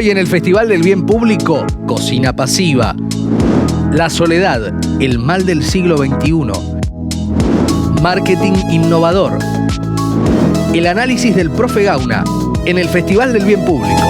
Hoy en el Festival del Bien Público, cocina pasiva. La soledad, el mal del siglo XXI. Marketing innovador. El análisis del profe Gauna en el Festival del Bien Público.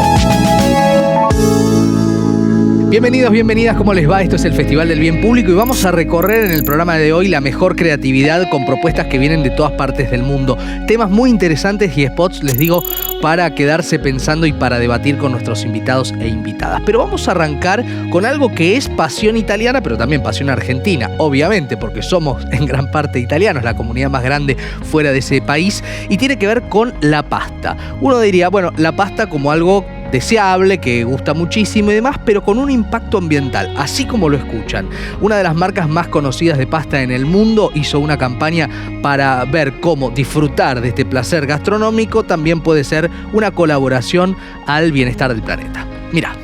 Bienvenidos, bienvenidas, ¿cómo les va? Esto es el Festival del Bien Público y vamos a recorrer en el programa de hoy la mejor creatividad con propuestas que vienen de todas partes del mundo. Temas muy interesantes y spots, les digo, para quedarse pensando y para debatir con nuestros invitados e invitadas. Pero vamos a arrancar con algo que es pasión italiana, pero también pasión argentina, obviamente, porque somos en gran parte italianos, la comunidad más grande fuera de ese país, y tiene que ver con la pasta. Uno diría, bueno, la pasta como algo deseable, que gusta muchísimo y demás, pero con un impacto ambiental, así como lo escuchan. Una de las marcas más conocidas de pasta en el mundo hizo una campaña para ver cómo disfrutar de este placer gastronómico también puede ser una colaboración al bienestar del planeta. Mirá.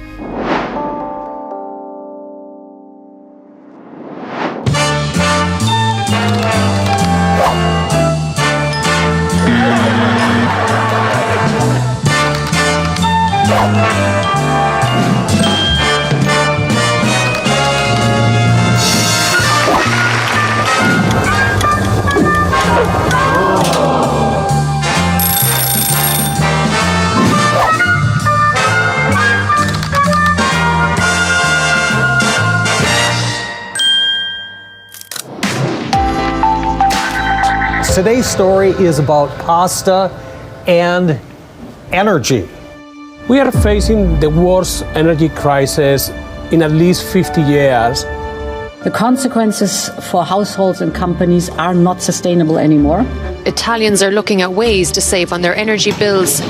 Today's story is about pasta and energy. We are facing the worst energy crisis in at least 50 years. The consequences for households and companies are not sustainable anymore. Italians are looking at ways to save on their energy bills.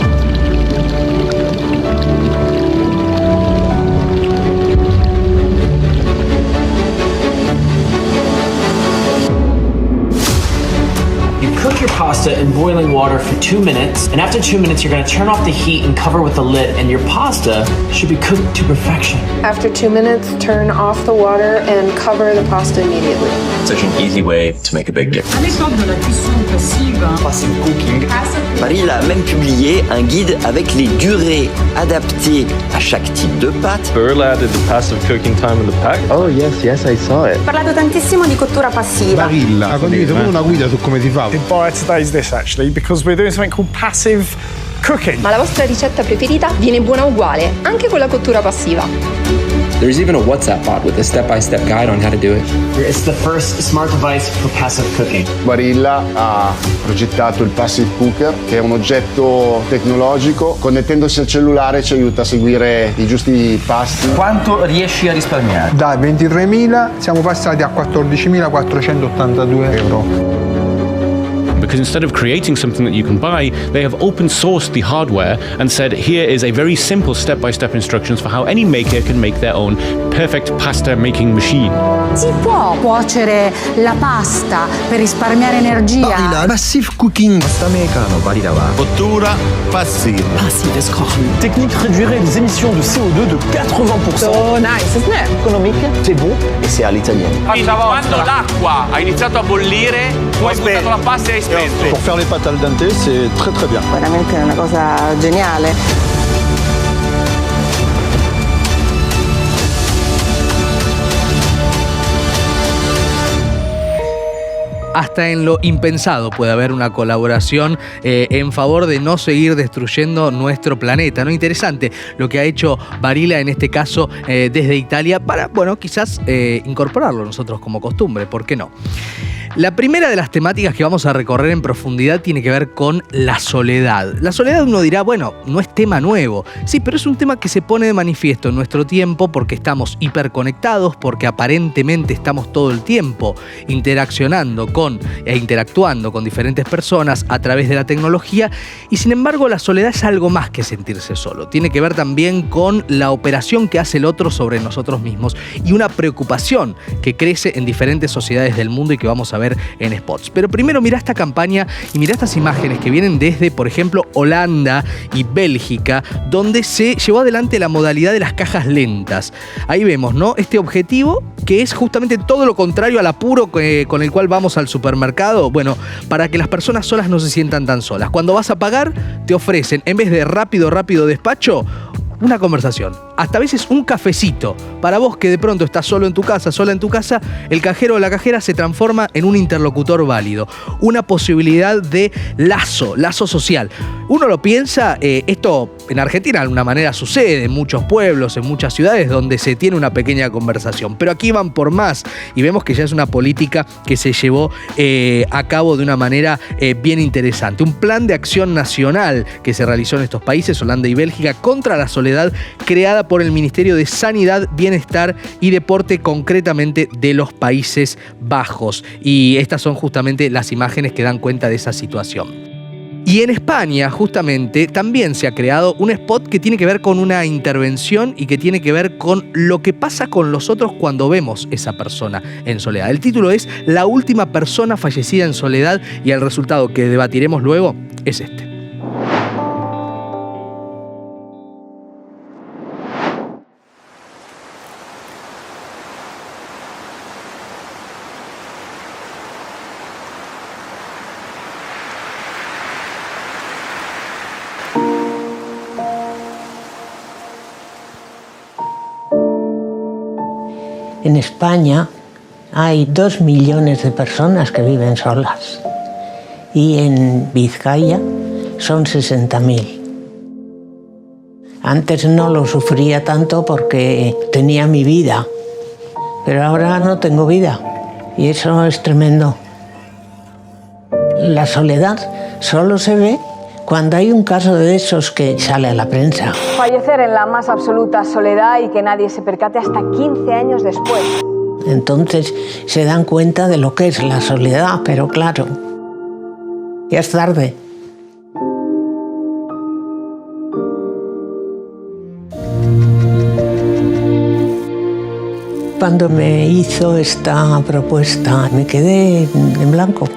Cook your pasta in boiling water for 2 minutes, and after 2 minutes you're going to turn off the heat and cover with the lid, and your pasta should be cooked to perfection. After 2 minutes, turn off the water and cover the pasta immediately. Such an easy way to make a big difference. À l'époque de la cuisson passive, Passive cooking. Barilla a même publié un guide avec les durées adaptées à chaque type de pâte. Barilla added the passive cooking time in the pack. Oh yes, I saw it. Ho parlato tantissimo di cottura passiva. Barilla ha condiviso una guida su come si fa. Today's this actually because we're doing something called passive cooking. Ma la vostra ricetta preferita viene buona uguale, anche con la cottura passiva. There's even a WhatsApp bot with a step-by-step guide on how to do it. It's the first smart device for passive cooking. Barilla ha progettato il Passive Cooker, che è un oggetto tecnologico. Connettendosi al cellulare ci aiuta a seguire i giusti pasti. Quanto riesci a risparmiare? Da 23.000 siamo passati a 14.482 euro. Because instead of creating something that you can buy, they have open sourced the hardware and said, here is a very simple step-by-step instructions for how any maker can make their own perfect pasta making machine. Si può cuocere la pasta per risparmiare energia. Barilla Passive Cooking. Pasta mecano, Barilla va. Cottura passiva. Passives kochen. Technique réduirait les émissions de CO2 de 80%. So nice, isn't it? Économique, c'est bon et c'est all'italienne. Quando l'acqua ha iniziato a bollire, tu hai buttato la pasta e hai spento. Pour faire les pâtes al dente, c'est très très bien. Veramente è una cosa geniale. Hasta en lo impensado puede haber una colaboración en favor de no seguir destruyendo nuestro planeta, ¿no? Interesante lo que ha hecho Barilla en este caso desde Italia para, bueno, quizás incorporarlo nosotros como costumbre, ¿por qué no? La primera de las temáticas que vamos a recorrer en profundidad tiene que ver con la soledad. La soledad uno dirá, bueno, no es tema nuevo. Sí, pero es un tema que se pone de manifiesto en nuestro tiempo porque estamos hiperconectados, porque aparentemente estamos todo el tiempo interaccionando e interactuando con diferentes personas a través de la tecnología y sin embargo la soledad es algo más que sentirse solo. Tiene que ver también con la operación que hace el otro sobre nosotros mismos y una preocupación que crece en diferentes sociedades del mundo y que vamos a ver en spots. Pero primero mirá esta campaña y mirá estas imágenes que vienen desde, por ejemplo, Holanda y Bélgica, donde se llevó adelante la modalidad de las cajas lentas. Ahí vemos, ¿no? Este objetivo que es justamente todo lo contrario al apuro con el cual vamos al supermercado. Bueno, para que las personas solas no se sientan tan solas. Cuando vas a pagar, te ofrecen, en vez de rápido despacho, una conversación, hasta a veces un cafecito. Para vos que de pronto estás solo en tu casa, sola en tu casa, el cajero o la cajera se transforma en un interlocutor válido, una posibilidad de lazo social. Uno lo piensa, esto en Argentina de alguna manera sucede en muchos pueblos, en muchas ciudades donde se tiene una pequeña conversación, pero aquí van por más y vemos que ya es una política que se llevó a cabo de una manera bien interesante. Un plan de acción nacional que se realizó en estos países, Holanda y Bélgica, contra la soledad, creada por el Ministerio de Sanidad, Bienestar y Deporte, concretamente de los Países Bajos. Y estas son justamente las imágenes que dan cuenta de esa situación. Y en España, justamente, también se ha creado un spot que tiene que ver con una intervención y que tiene que ver con lo que pasa con los otros cuando vemos esa persona en soledad. El título es La última persona fallecida en soledad y el resultado que debatiremos luego es este. En España hay 2 millones de personas que viven solas y en Vizcaya son 60.000. Antes no lo sufría tanto porque tenía mi vida, pero ahora no tengo vida y eso es tremendo. La soledad solo se ve cuando hay un caso de esos que sale a la prensa. Fallecer en la más absoluta soledad y que nadie se percate hasta 15 años después. Entonces se dan cuenta de lo que es la soledad, pero claro, ya es tarde. Cuando me hizo esta propuesta me quedé en blanco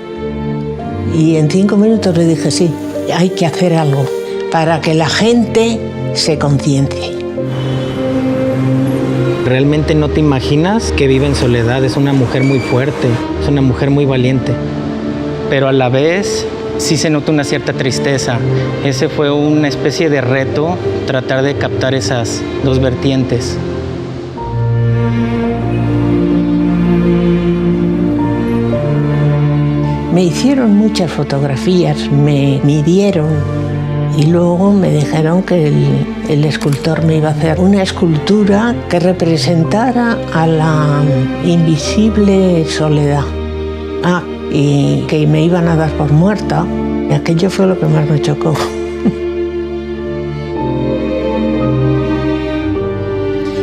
y en 5 minutos le dije sí. Hay que hacer algo para que la gente se conciencie. Realmente no te imaginas que vive en soledad. Es una mujer muy fuerte, es una mujer muy valiente. Pero a la vez sí se nota una cierta tristeza. Ese fue una especie de reto, tratar de captar esas dos vertientes. Me hicieron muchas fotografías, me midieron y luego me dijeron que el escultor me iba a hacer una escultura que representara a la invisible soledad. Y que me iban a dar por muerta. Y aquello fue lo que más me chocó.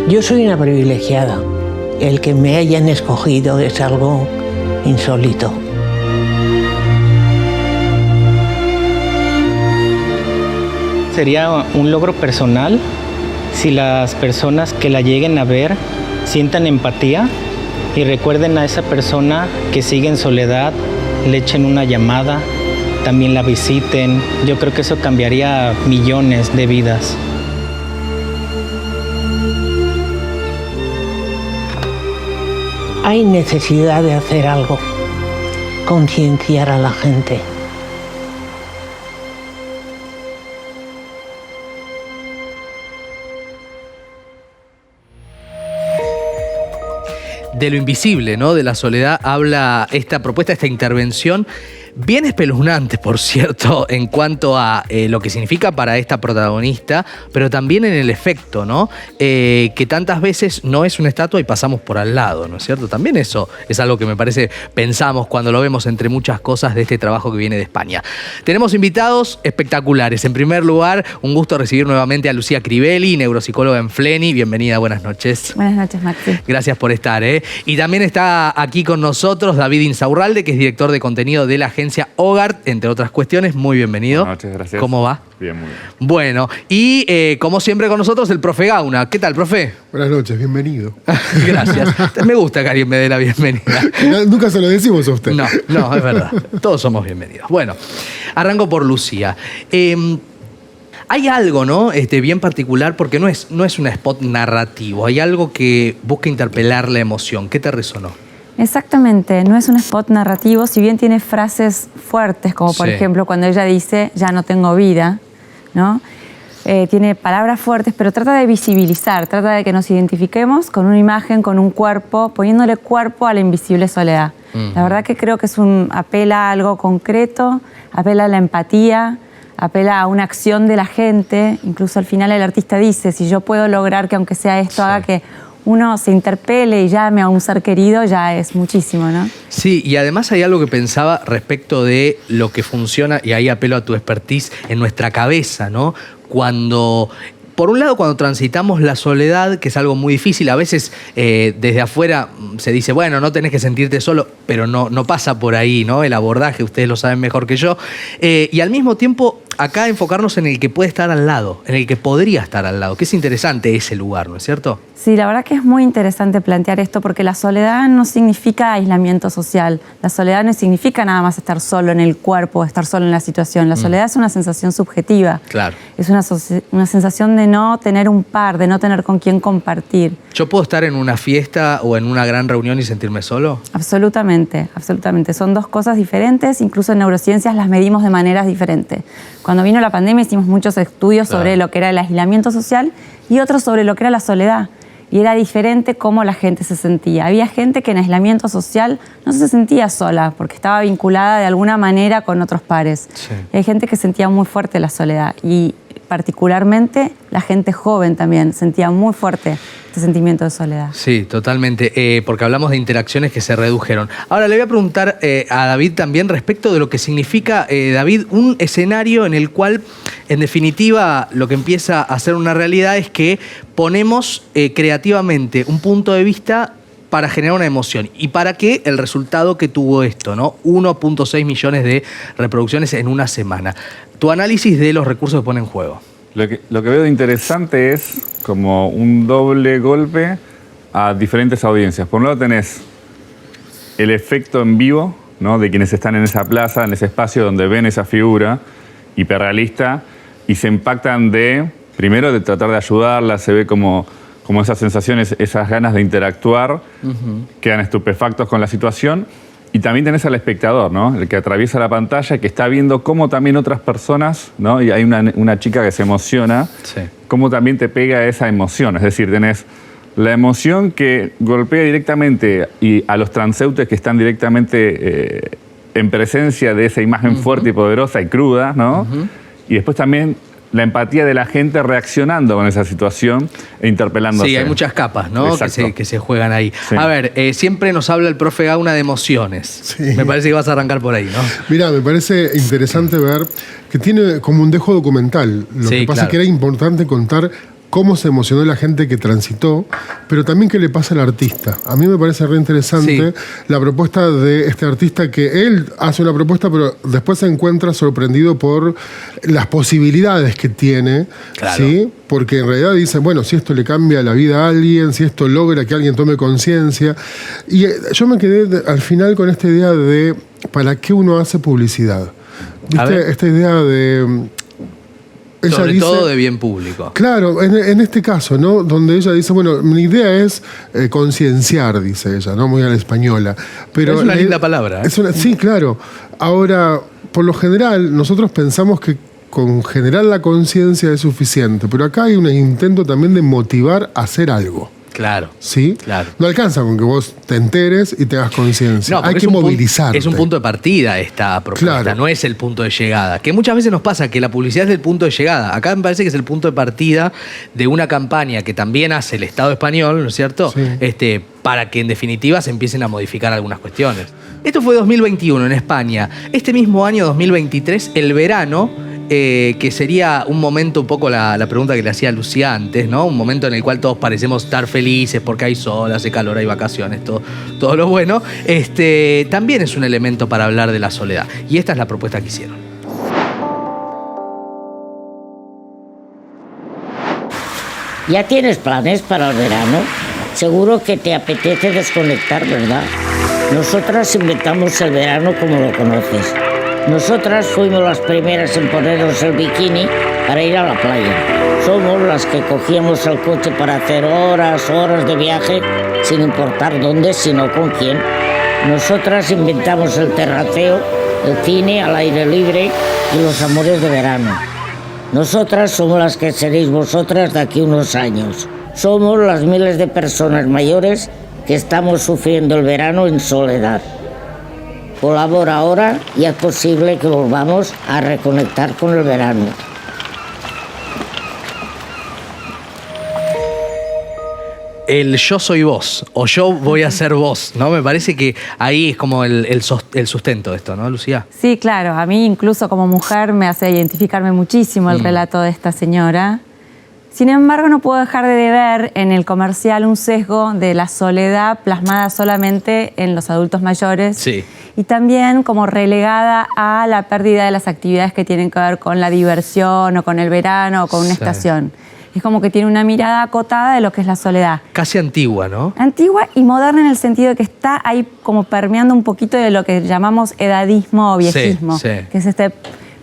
Yo soy una privilegiada. El que me hayan escogido es algo insólito. Sería un logro personal si las personas que la lleguen a ver sientan empatía y recuerden a esa persona que sigue en soledad, le echen una llamada, también la visiten. Yo creo que eso cambiaría millones de vidas. Hay necesidad de hacer algo, concienciar a la gente. De lo invisible, ¿no? De la soledad habla esta propuesta, esta intervención, bien espeluznante, por cierto, en cuanto a lo que significa para esta protagonista, pero también en el efecto, ¿no? Que tantas veces no es una estatua y pasamos por al lado, ¿no es cierto? También eso es algo que me parece, pensamos cuando lo vemos entre muchas cosas de este trabajo que viene de España. Tenemos invitados espectaculares. En primer lugar, un gusto recibir nuevamente a Lucía Crivelli, neuropsicóloga en Fleni. Bienvenida, buenas noches. Buenas noches, Maxi. Gracias por estar, ¿eh? Y también está aquí con nosotros David Insaurralde, que es director de contenido de la agencia Hogarth, entre otras cuestiones. Muy bienvenido. Buenas noches, gracias. ¿Cómo va? Bien, muy bien. Bueno, y como siempre con nosotros el profe Gauna. ¿Qué tal, profe? Buenas noches, bienvenido. Gracias. Me gusta que alguien me dé la bienvenida. Nunca se lo decimos a usted. No, es verdad. Todos somos bienvenidos. Bueno, arranco por Lucía. Hay algo, ¿no? Bien particular, porque no es un spot narrativo. Hay algo que busca interpelar la emoción. ¿Qué te resonó? Exactamente, no es un spot narrativo, si bien tiene frases fuertes, como por ejemplo cuando ella dice, ya no tengo vida, ¿no? tiene palabras fuertes, pero trata de visibilizar, trata de que nos identifiquemos con una imagen, con un cuerpo, poniéndole cuerpo a la invisible soledad. La verdad que creo que apela a algo concreto, apela a la empatía, apela a una acción de la gente. Incluso al final el artista dice, si yo puedo lograr que aunque sea esto haga que uno se interpele y llame a un ser querido, ya es muchísimo, ¿no? Sí, y además hay algo que pensaba respecto de lo que funciona, y ahí apelo a tu expertise, en nuestra cabeza, ¿no? Por un lado, cuando transitamos la soledad, que es algo muy difícil, a veces desde afuera se dice, bueno, no tenés que sentirte solo, pero no pasa por ahí, ¿no? El abordaje, ustedes lo saben mejor que yo. Y al mismo tiempo, acá enfocarnos en el que puede estar al lado, en el que podría estar al lado, que es interesante ese lugar, ¿no es cierto? Sí, la verdad que es muy interesante plantear esto porque la soledad no significa aislamiento social. La soledad no significa nada más estar solo en el cuerpo, estar solo en la situación. La soledad es una sensación subjetiva. Claro. Es una sensación de no tener un par, de no tener con quién compartir. ¿Yo puedo estar en una fiesta o en una gran reunión y sentirme solo? Absolutamente, absolutamente. Son dos cosas diferentes, incluso en neurociencias las medimos de maneras diferentes. Cuando vino la pandemia hicimos muchos estudios sobre lo que era el aislamiento social y otros sobre lo que era la soledad. Y era diferente cómo la gente se sentía. Había gente que en aislamiento social no se sentía sola porque estaba vinculada de alguna manera con otros pares. Sí. Y hay gente que sentía muy fuerte la soledad y particularmente la gente joven también sentía muy fuerte este sentimiento de soledad. Sí, totalmente, porque hablamos de interacciones que se redujeron. Ahora le voy a preguntar a David también respecto de lo que significa, David, un escenario en el cual, en definitiva, lo que empieza a ser una realidad es que ponemos creativamente un punto de vista para generar una emoción. ¿Y para qué? El resultado que tuvo esto, ¿no? 1.6 millones de reproducciones en una semana. Tu análisis de los recursos que pone en juego. Lo que veo de interesante es como un doble golpe a diferentes audiencias. Por un lado tenés el efecto en vivo, ¿no? De quienes están en esa plaza, en ese espacio donde ven esa figura hiperrealista y se impactan primero de tratar de ayudarla, se ve como esas sensaciones, esas ganas de interactuar, quedan estupefactos con la situación. Y también tenés al espectador, ¿no? El que atraviesa la pantalla, que está viendo cómo también otras personas, ¿no? Y hay una chica que se emociona, sí, cómo también te pega esa emoción. Es decir, tenés la emoción que golpea directamente y a los transeúntes que están directamente en presencia de esa imagen fuerte y poderosa y cruda, ¿no? Y después también la empatía de la gente reaccionando con esa situación e interpelándose. Sí, hay muchas capas, ¿no? Que se juegan ahí. Sí. A ver, siempre nos habla el profe Gauna de emociones. Sí. Me parece que vas a arrancar por ahí, ¿no? Mira, me parece interesante ver que tiene como un dejo documental. Lo que pasa es que era importante contar cómo se emocionó la gente que transitó, pero también qué le pasa al artista. A mí me parece re interesante la propuesta de este artista, que él hace una propuesta, pero después se encuentra sorprendido por las posibilidades que tiene, ¿sí? Porque en realidad dice, bueno, si esto le cambia la vida a alguien, si esto logra que alguien tome conciencia. Y yo me quedé al final con esta idea de ¿para qué uno hace publicidad? ¿Viste? Esta idea de... Sobre todo de bien público. Claro, en este caso, ¿no? Donde ella dice, bueno, mi idea es concienciar, dice ella, ¿no? Muy a la española. Pero es una linda palabra. Sí, claro. Ahora, por lo general, nosotros pensamos que con generar la conciencia es suficiente, pero acá hay un intento también de motivar a hacer algo. Claro. ¿Sí? Claro. No alcanza con que vos te enteres y tengas conciencia. Hay que movilizarte. Es un punto de partida esta propuesta, no es el punto de llegada. Que muchas veces nos pasa que la publicidad es el punto de llegada. Acá me parece que es el punto de partida de una campaña que también hace el Estado español, ¿no es cierto? Sí. Para que en definitiva se empiecen a modificar algunas cuestiones. Esto fue 2021 en España. Este mismo año, 2023, el verano, que sería un momento, un poco la pregunta que le hacía a Lucía antes, ¿no? Un momento en el cual todos parecemos estar felices porque hay sol, hace calor, hay vacaciones, todo lo bueno. También es un elemento para hablar de la soledad. Y esta es la propuesta que hicieron. ¿Ya tienes planes para el verano? Seguro que te apetece desconectar, ¿verdad? Nosotras inventamos el verano como lo conoces. Nosotras fuimos las primeras en ponernos el bikini para ir a la playa. Somos las que cogíamos el coche para hacer horas de viaje, sin importar dónde, sino con quién. Nosotras inventamos el terraceo, el cine al aire libre y los amores de verano. Nosotras somos las que seréis vosotras de aquí unos años. Somos las miles de personas mayores que estamos sufriendo el verano en soledad. Colabora ahora y es posible que volvamos a reconectar con el verano. El yo soy vos, o yo voy a ser vos, ¿no? Me parece que ahí es como el sustento de esto, ¿no, Lucía? Sí, claro. A mí incluso como mujer me hace identificarme muchísimo el relato de esta señora. Sin embargo, no puedo dejar de ver en el comercial un sesgo de la soledad plasmada solamente en los adultos mayores. Sí. Y también como relegada a la pérdida de las actividades que tienen que ver con la diversión o con el verano o con una estación. Es como que tiene una mirada acotada de lo que es la soledad. Casi antigua, ¿no? Antigua y moderna en el sentido de que está ahí como permeando un poquito de lo que llamamos edadismo o viejismo, que es este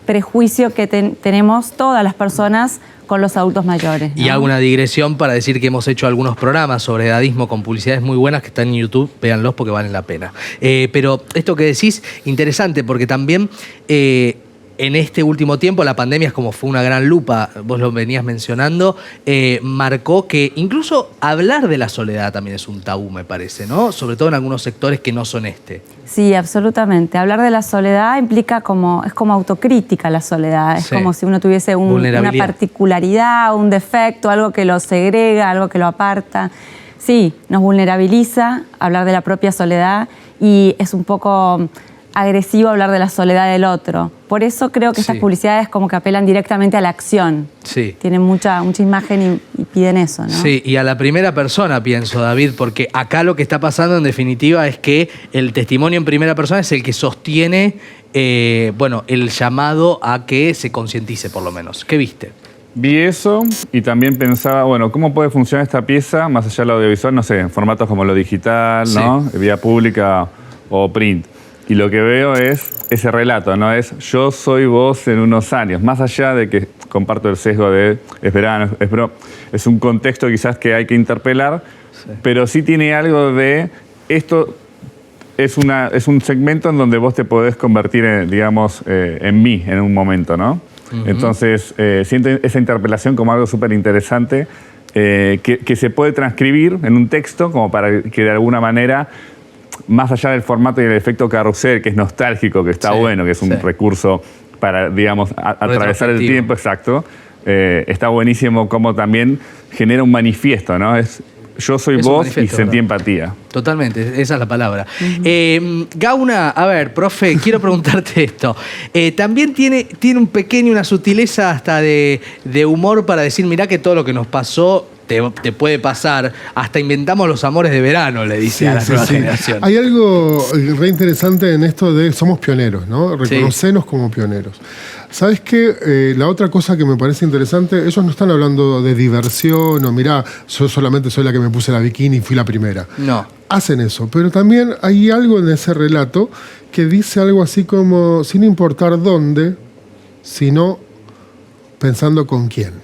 prejuicio que tenemos todas las personas con los adultos mayores, ¿no? Y hago una digresión para decir que hemos hecho algunos programas sobre edadismo con publicidades muy buenas que están en YouTube, véanlos porque valen la pena. Pero esto que decís, interesante, porque también en este último tiempo la pandemia, como fue una gran lupa, vos lo venías mencionando, marcó que incluso hablar de la soledad también es un tabú, me parece, ¿no? Sobre todo en algunos sectores que no son este. Sí, absolutamente. Hablar de la soledad implica es como autocrítica la soledad. Es como si uno tuviese una particularidad, un defecto, algo que lo segrega, algo que lo aparta. Sí, nos vulnerabiliza hablar de la propia soledad y es un poco agresivo hablar de la soledad del otro. Por eso creo que estas publicidades como que apelan directamente a la acción. Sí. Tienen mucha imagen y piden eso, ¿no? Sí, y a la primera persona pienso, David, porque acá lo que está pasando en definitiva es que el testimonio en primera persona es el que sostiene el llamado a que se concientice por lo menos. ¿Qué viste? Vi eso y también pensaba, bueno, ¿cómo puede funcionar esta pieza más allá de lo audiovisual? No sé, en formatos como lo digital, ¿no? Vía pública o print. Y lo que veo es ese relato, ¿no? Es yo soy vos en unos años. Más allá de que comparto el sesgo de es verano, es un contexto quizás que hay que interpelar, pero sí tiene algo de esto es un segmento en donde vos te podés convertir, en mí en un momento, ¿no? Entonces, siento esa interpelación como algo súper interesante que se puede transcribir en un texto como para que de alguna manera, más allá del formato y el efecto carrusel, que es nostálgico, que está bueno, que es un recurso para, atravesar el tiempo, exacto, está buenísimo como también genera un manifiesto, ¿no? Yo soy vos y sentí empatía. Totalmente, esa es la palabra. Gauna, a ver, profe, quiero preguntarte esto. También tiene una sutileza hasta de humor para decir, mirá que todo lo que nos pasó te puede pasar. Hasta inventamos los amores de verano, le dice a la nueva generación. Hay algo re interesante en esto de somos pioneros, ¿no? Reconocernos como pioneros. ¿Sabes qué? La otra cosa que me parece interesante, ellos no están hablando de diversión o mirá, yo solamente soy la que me puse la bikini y fui la primera. No. Hacen eso, pero también hay algo en ese relato que dice algo así como, sin importar dónde, sino pensando con quién.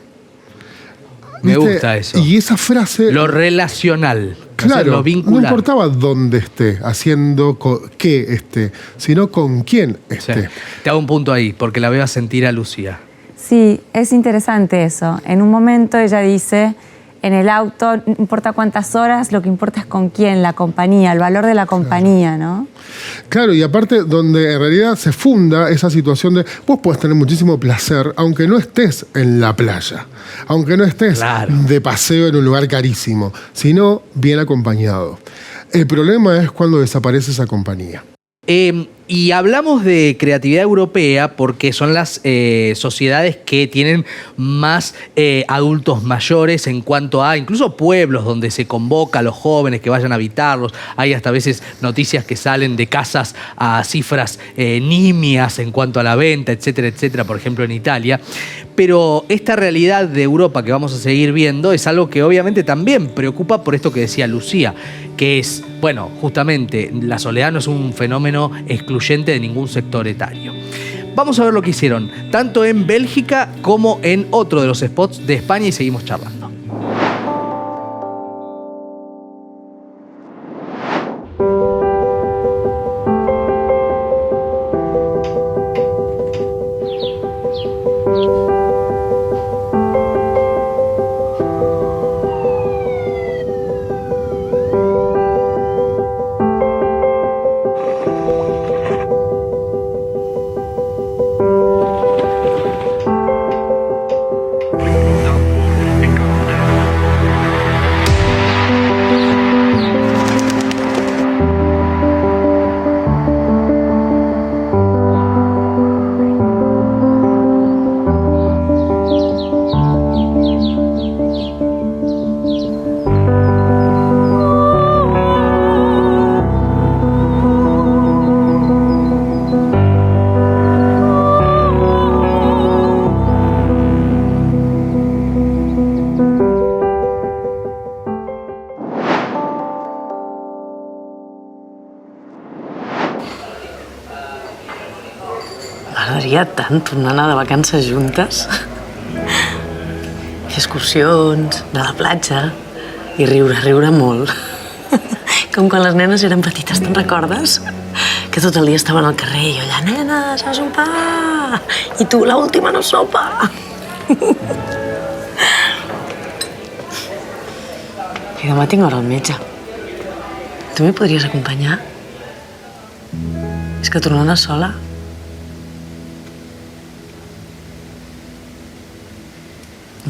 Me gusta eso. Y esa frase... Lo relacional. Claro, lo vincular. No importaba dónde esté, haciendo qué esté, sino con quién esté. Sí. Te hago un punto ahí, porque la veo a sentir a Lucía. Sí, es interesante eso. En un momento ella dice, en el auto, no importa cuántas horas, lo que importa es con quién, la compañía, el valor de la compañía, ¿no? Claro, y aparte donde en realidad se funda esa situación de vos podés tener muchísimo placer aunque no estés en la playa, aunque no estés de paseo en un lugar carísimo, sino bien acompañado. El problema es cuando desaparece esa compañía. Y hablamos de creatividad europea porque son las sociedades que tienen más adultos mayores en cuanto a incluso pueblos donde se convoca a los jóvenes que vayan a habitarlos. Hay hasta a veces noticias que salen de casas a cifras nimias en cuanto a la venta, etcétera, etcétera, por ejemplo en Italia. Pero esta realidad de Europa que vamos a seguir viendo es algo que obviamente también preocupa por esto que decía Lucía, que es, bueno, justamente la soledad no es un fenómeno excluyente de ningún sector etario. Vamos a ver lo que hicieron, tanto en Bélgica como en otro de los spots de España y seguimos charlando. M'agradaria tant tornar a anar de vacances juntes, fer excursions, anar a la platja i riure molt. Com quan les nenes eren petites, te'n recordes? Que tot el dia estaven al carrer i jo allà, nenes, a sopar! I tu, l'última no sopa! I demà tinc hora al metge. Tu m'hi podries acompanyar? És que tornar a anar sola...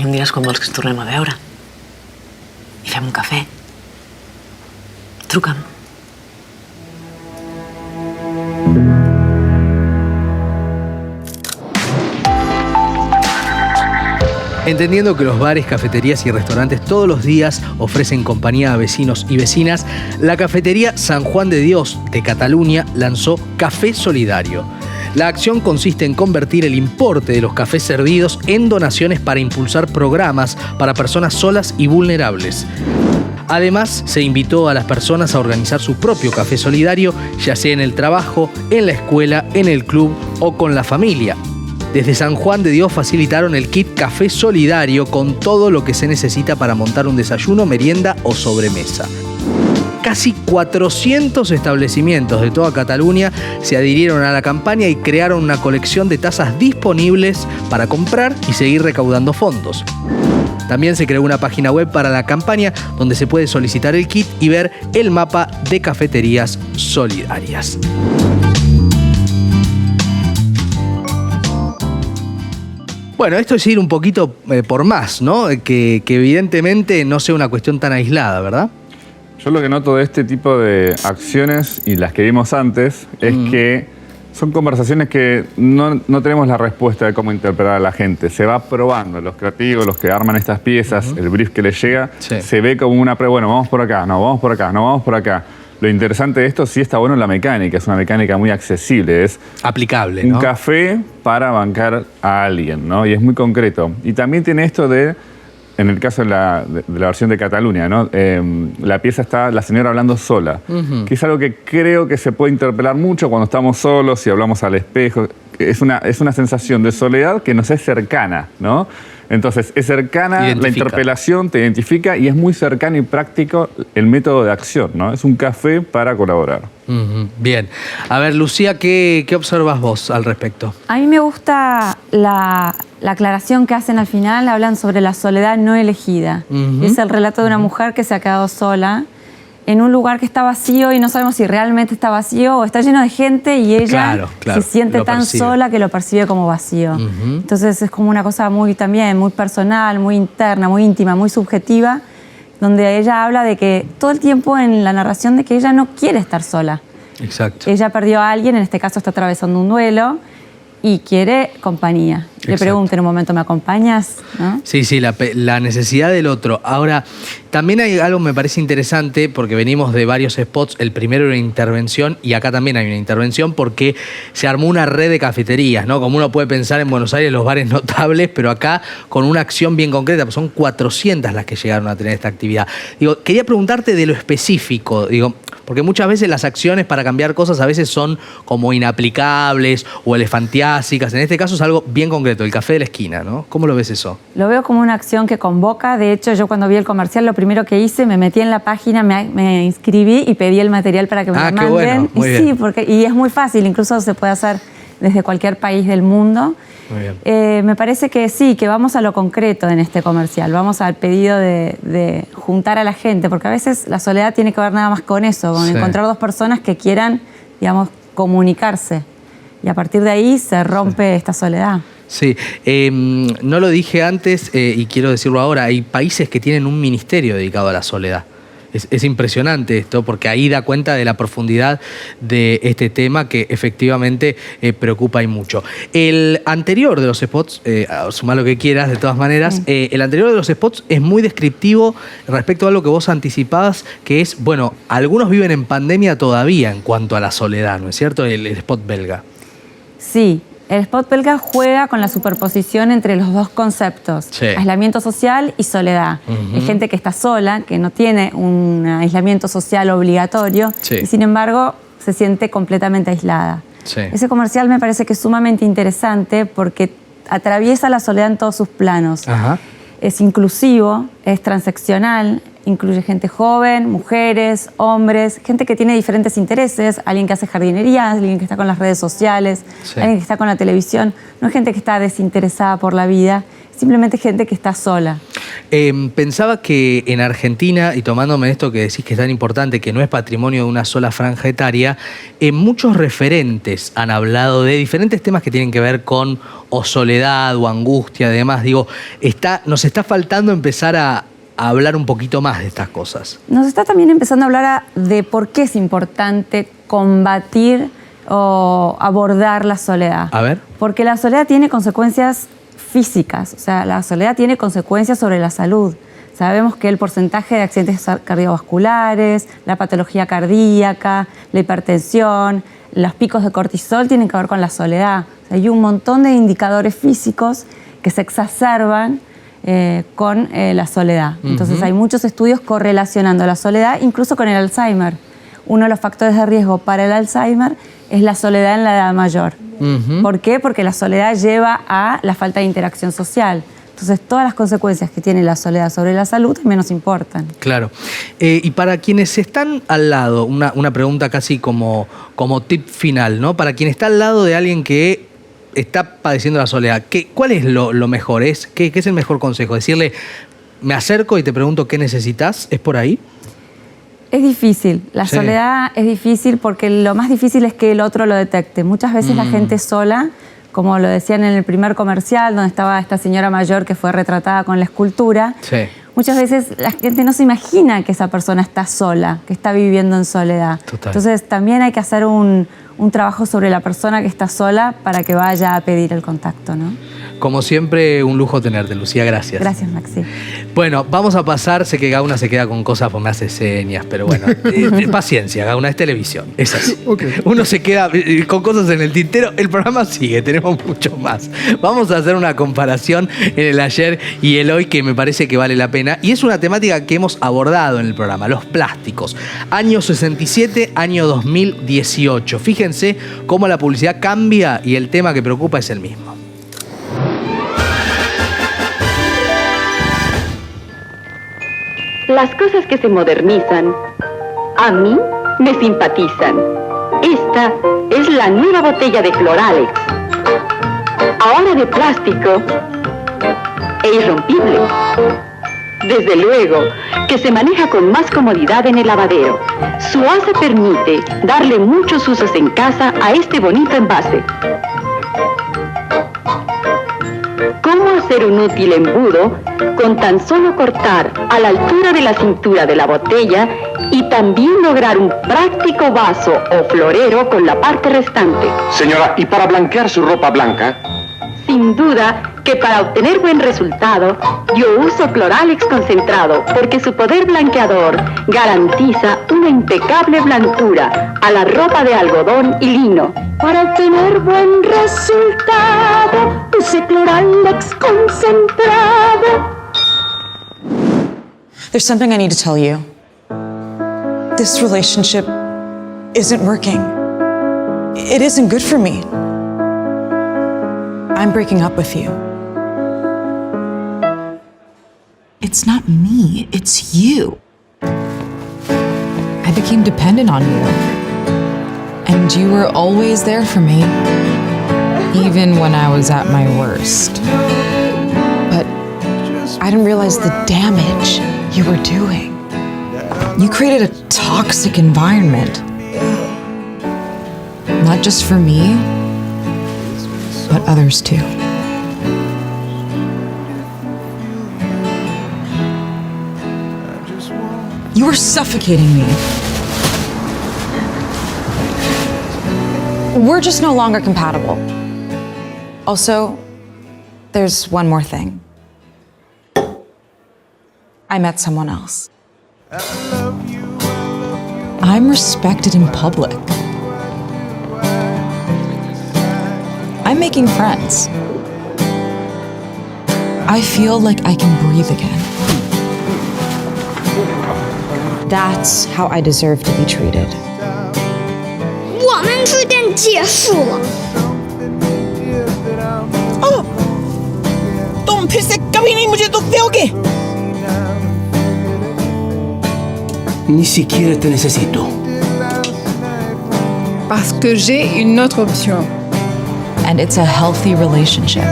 I em diràs quan vols que ens tornem a veure. I fem un cafè. Truca'm. Entendiendo que los bares, cafeterías y restaurantes todos los días ofrecen compañía a vecinos y vecinas, la cafetería San Juan de Dios de Cataluña lanzó Café Solidario. La acción consiste en convertir el importe de los cafés servidos en donaciones para impulsar programas para personas solas y vulnerables. Además, se invitó a las personas a organizar su propio café solidario, ya sea en el trabajo, en la escuela, en el club o con la familia. Desde San Juan de Dios facilitaron el kit Café Solidario con todo lo que se necesita para montar un desayuno, merienda o sobremesa. Casi 400 establecimientos de toda Cataluña se adhirieron a la campaña y crearon una colección de tazas disponibles para comprar y seguir recaudando fondos. También se creó una página web para la campaña donde se puede solicitar el kit y ver el mapa de cafeterías solidarias. Bueno, esto es ir un poquito por más, ¿no? Que evidentemente no sea una cuestión tan aislada, ¿verdad? Yo lo que noto de este tipo de acciones y las que vimos antes es que son conversaciones que no tenemos la respuesta de cómo interpretar a la gente. Se va probando, los creativos, los que arman estas piezas, el brief que les llega, se ve como una prueba, bueno, vamos por acá, no, vamos por acá, no, vamos por acá. Lo interesante de esto sí está bueno en la mecánica, es una mecánica muy accesible, es aplicable, ¿no? Un café para bancar a alguien, ¿no? Y es muy concreto. Y también tiene esto de, en el caso de la versión de Cataluña, ¿no? La pieza está la señora hablando sola, que es algo que creo que se puede interpelar mucho cuando estamos solos y hablamos al espejo. Es una sensación de soledad que nos es cercana, ¿no? Entonces, es cercana, la interpelación te identifica y es muy cercano y práctico el método de acción, ¿no? Es un café para colaborar. Bien. A ver, Lucía, ¿qué observas vos al respecto? A mí me gusta la aclaración que hacen al final, hablan sobre la soledad no elegida. Es el relato de una mujer que se ha quedado sola en un lugar que está vacío y no sabemos si realmente está vacío o está lleno de gente y ella se siente tan sola que lo percibe como vacío. Entonces es como una cosa muy personal, muy interna, muy íntima, muy subjetiva, donde ella habla de que todo el tiempo en la narración de que ella no quiere estar sola. Exacto. Ella perdió a alguien, en este caso está atravesando un duelo y quiere compañía. Le pregunto en un momento, ¿me acompañas? ¿No? Sí, la necesidad del otro. Ahora, también hay algo que me parece interesante, porque venimos de varios spots. El primero era una intervención, y acá también hay una intervención, porque se armó una red de cafeterías, ¿no? Como uno puede pensar en Buenos Aires, los bares notables, pero acá con una acción bien concreta, pues son 400 las que llegaron a tener esta actividad. Quería preguntarte de lo específico, porque muchas veces las acciones para cambiar cosas a veces son como inaplicables o elefantiásicas. En este caso es algo bien concreto, el café de la esquina, ¿no? ¿Cómo lo ves eso? Lo veo como una acción que convoca. De hecho, yo cuando vi el comercial, lo primero que hice, me metí en la página, me inscribí y pedí el material para que me lo manden. Qué bueno, muy bien. Sí, y es muy fácil, incluso se puede hacer desde cualquier país del mundo. Muy bien. Me parece que sí, que vamos a lo concreto en este comercial, vamos al pedido de juntar a la gente, porque a veces la soledad tiene que ver nada más con eso, con encontrar dos personas que quieran, comunicarse. Y a partir de ahí se rompe esta soledad. Sí, no lo dije antes y quiero decirlo ahora, hay países que tienen un ministerio dedicado a la soledad. Es impresionante esto, porque ahí da cuenta de la profundidad de este tema que efectivamente preocupa y mucho. El anterior de los spots, sumá lo que quieras de todas maneras, el anterior de los spots es muy descriptivo respecto a algo que vos anticipabas, que es, bueno, algunos viven en pandemia todavía en cuanto a la soledad, ¿no es cierto? El spot belga. Sí. El spot belga juega con la superposición entre los dos conceptos, aislamiento social y soledad. Hay gente que está sola, que no tiene un aislamiento social obligatorio y sin embargo se siente completamente aislada. Sí. Ese comercial me parece que es sumamente interesante porque atraviesa la soledad en todos sus planos. Ajá. Es inclusivo, es transaccional, incluye gente joven, mujeres, hombres, gente que tiene diferentes intereses, alguien que hace jardinería, alguien que está con las redes sociales, alguien que está con la televisión. No es gente que está desinteresada por la vida, simplemente gente que está sola. Pensaba que en Argentina, y tomándome esto que decís que es tan importante, que no es patrimonio de una sola franja etaria, muchos referentes han hablado de diferentes temas que tienen que ver con o soledad o angustia, además. Digo, nos está faltando empezar a hablar un poquito más de estas cosas. Nos está también empezando a hablar de por qué es importante combatir o abordar la soledad. A ver. Porque la soledad tiene consecuencias físicas, o sea, la soledad tiene consecuencias sobre la salud. Sabemos que el porcentaje de accidentes cardiovasculares, la patología cardíaca, la hipertensión, los picos de cortisol tienen que ver con la soledad. O sea, hay un montón de indicadores físicos que se exacerban con la soledad. Entonces hay muchos estudios correlacionando la soledad incluso con el Alzheimer. Uno de los factores de riesgo para el Alzheimer es la soledad en la edad mayor. ¿Por qué? Porque la soledad lleva a la falta de interacción social. Entonces todas las consecuencias que tiene la soledad sobre la salud también nos importan. Claro. Y para quienes están al lado, una pregunta casi como tip final, ¿no? Para quien está al lado de alguien que está padeciendo la soledad, ¿cuál es lo mejor? ¿Qué es el mejor consejo? Decirle, me acerco y te pregunto qué necesitas, ¿es por ahí? Es difícil, la soledad es difícil porque lo más difícil es que el otro lo detecte. Muchas veces la gente sola, como lo decían en el primer comercial, donde estaba esta señora mayor que fue retratada con la escultura, muchas veces la gente no se imagina que esa persona está sola, que está viviendo en soledad. Total. Entonces también hay que hacer un trabajo sobre la persona que está sola para que vaya a pedir el contacto, ¿no? Como siempre, un lujo tenerte, Lucía, gracias. Gracias, Maxi. Bueno, vamos a pasar, sé que Gauna se queda con cosas porque me hace señas, pero bueno, paciencia, Gauna, es televisión, es así. Uno se queda con cosas en el tintero, el programa sigue, tenemos mucho más. Vamos a hacer una comparación en el ayer y el hoy que me parece que vale la pena, y es una temática que hemos abordado en el programa, los plásticos. Año 67, año 2018. Fíjense cómo la publicidad cambia y el tema que preocupa es el mismo. Las cosas que se modernizan, a mí me simpatizan. Esta es la nueva botella de Cloralex. Ahora de plástico e irrompible. Desde luego que se maneja con más comodidad en el lavadero. Su asa permite darle muchos usos en casa a este bonito envase. ¿Cómo hacer un útil embudo con tan solo cortar a la altura de la cintura de la botella y también lograr un práctico vaso o florero con la parte restante? Señora, ¿y para blanquear su ropa blanca? Sin duda que para obtener buen resultado, yo uso Cloralex concentrado porque su poder blanqueador garantiza una impecable blancura a la ropa de algodón y lino. Para obtener buen resultado, use Cloralex concentrado. There's something I need to tell you. This relationship isn't working. It isn't good for me. I'm breaking up with you. It's not me, it's you. I became dependent on you. And you were always there for me, even when I was at my worst. But I didn't realize the damage you were doing. You created a toxic environment. Not just for me, but others too. You were suffocating me. We're just no longer compatible. Also, there's one more thing. I met someone else. I'm respected in public. I'm making friends. I feel like I can breathe again. That's how I deserve to be treated. 我们去电结束了。Oh, तुम फिर से कभी नहीं मुझे दुख दोगे? Ni siquiera te necesito. Parce que j'ai une autre option. And it's a healthy relationship.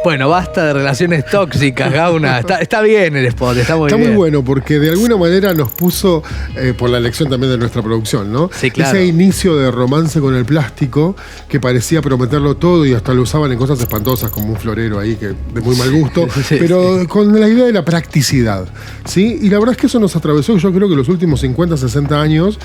Bueno, basta de relaciones tóxicas, Gauna. Está bien el spot, está muy bien. Está muy bueno porque de alguna manera nos puso, por la elección también de nuestra producción, ¿no? Sí, claro. Ese inicio de romance con el plástico que parecía prometerlo todo y hasta lo usaban en cosas espantosas como un florero ahí que de muy mal gusto, Sí, pero con la idea de la practicidad, ¿sí? Y la verdad es que eso nos atravesó, yo creo que los últimos 50, 60 años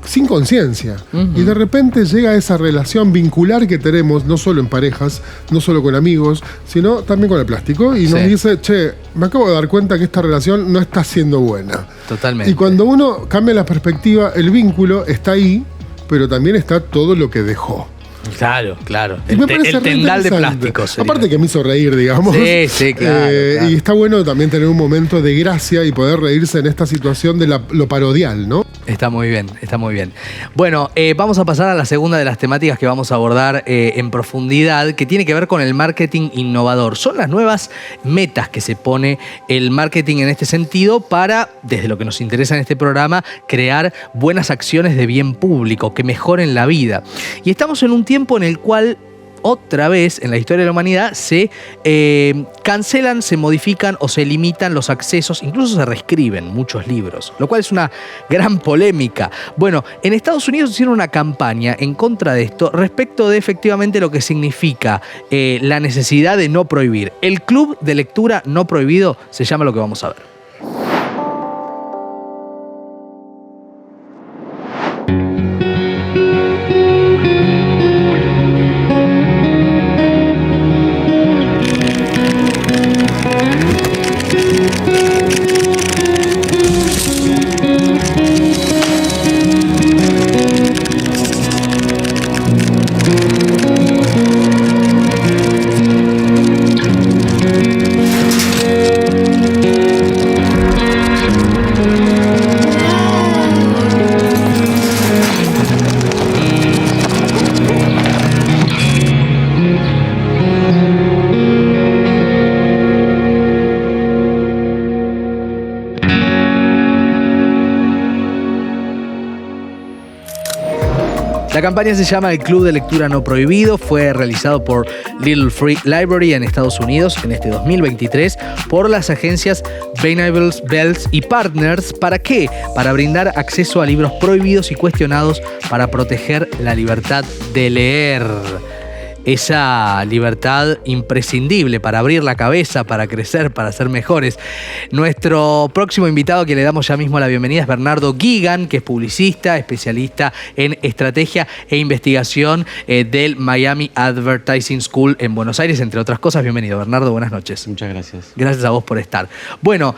sin conciencia. Y de repente llega esa relación vincular que tenemos, no solo en parejas, no solo con amigos, sino también con el plástico. Y nos dice, che, me acabo de dar cuenta que esta relación no está siendo buena. Totalmente. Y cuando uno cambia la perspectiva, el vínculo está ahí, pero también está todo lo que dejó. Claro, claro. Y me parece El tendal de plástico sería. Aparte que me hizo reír, digamos. Sí, claro. Y está bueno también tener un momento de gracia y poder reírse en esta situación de lo parodial, ¿no? Está muy bien, está muy bien. Bueno, vamos a pasar a la segunda de las temáticas que vamos a abordar en profundidad, que tiene que ver con el marketing innovador. Son las nuevas metas que se pone el marketing en este sentido para, desde lo que nos interesa en este programa, crear buenas acciones de bien público que mejoren la vida. Y estamos en un tiempo en el cual otra vez en la historia de la humanidad se cancelan, se modifican o se limitan los accesos, incluso se reescriben muchos libros, lo cual es una gran polémica. Bueno, en Estados Unidos hicieron una campaña en contra de esto respecto de efectivamente lo que significa la necesidad de no prohibir. El Club de Lectura No Prohibido se llama lo que vamos a ver. La campaña se llama el Club de Lectura No Prohibido, fue realizado por Little Free Library en Estados Unidos en este 2023 por las agencias Venables, Bells y Partners. ¿Para qué? Para brindar acceso a libros prohibidos y cuestionados para proteger la libertad de leer. Esa libertad imprescindible para abrir la cabeza, para crecer, para ser mejores. Nuestro próximo invitado, que le damos ya mismo la bienvenida, es Bernardo Guigan, que es publicista, especialista en estrategia e investigación del Miami Advertising School en Buenos Aires, entre otras cosas. Bienvenido, Bernardo, buenas noches. Muchas gracias. Gracias a vos por estar. Bueno,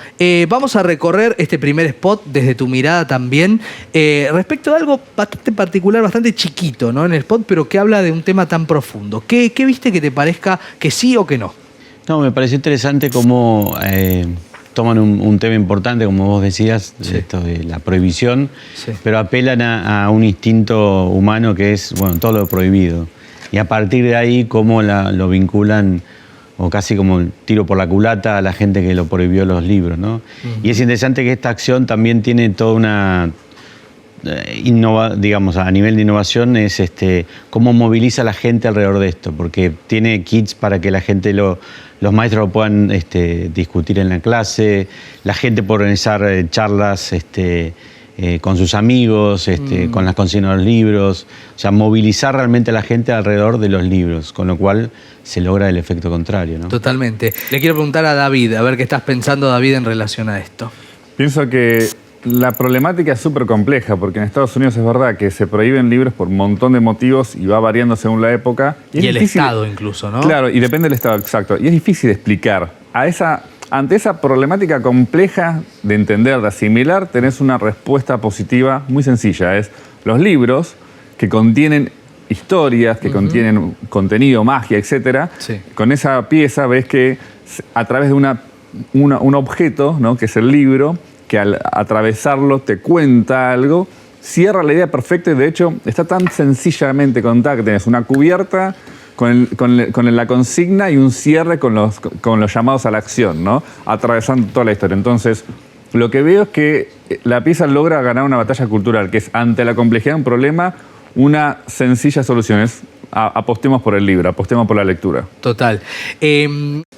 vamos a recorrer este primer spot desde tu mirada también, respecto de algo bastante particular, bastante chiquito, ¿no? En el spot, pero que habla de un tema tan profundo. ¿Qué viste que te parezca que sí o que no? No, me pareció interesante cómo toman un tema importante, como vos decías, esto de la prohibición, pero apelan a un instinto humano que es, bueno, todo lo prohibido. Y a partir de ahí, cómo lo vinculan, o casi como el tiro por la culata, a la gente que lo prohibió los libros, ¿no? Y es interesante que esta acción también tiene toda una... digamos, a nivel de innovación, es cómo moviliza a la gente alrededor de esto, porque tiene kits para que la gente, los maestros lo puedan discutir en la clase, la gente puede organizar charlas con sus amigos, con las consignas de los libros, o sea, movilizar realmente a la gente alrededor de los libros, con lo cual se logra el efecto contrario, ¿no? Totalmente. Le quiero preguntar a David, a ver qué estás pensando, David, en relación a esto. Pienso que la problemática es súper compleja, porque en Estados Unidos es verdad que se prohíben libros por un montón de motivos y va variando según la época. Y el Estado incluso, ¿no? Claro, y depende del Estado, exacto. Y es difícil explicar. Ante esa problemática compleja de entender, de asimilar, tenés una respuesta positiva muy sencilla. Es los libros que contienen historias, que contienen contenido, magia, etc. Sí. Con esa pieza ves que a través de un objeto, ¿no? Que es el libro, que al atravesarlo te cuenta algo, cierra la idea perfecta y de hecho está tan sencillamente contada que tenés una cubierta con la consigna y un cierre con los llamados a la acción, ¿no? Atravesando toda la historia. Entonces, lo que veo es que la pieza logra ganar una batalla cultural, que es ante la complejidad de un problema, una sencilla solución. Apostemos por el libro, apostemos por la lectura. Total.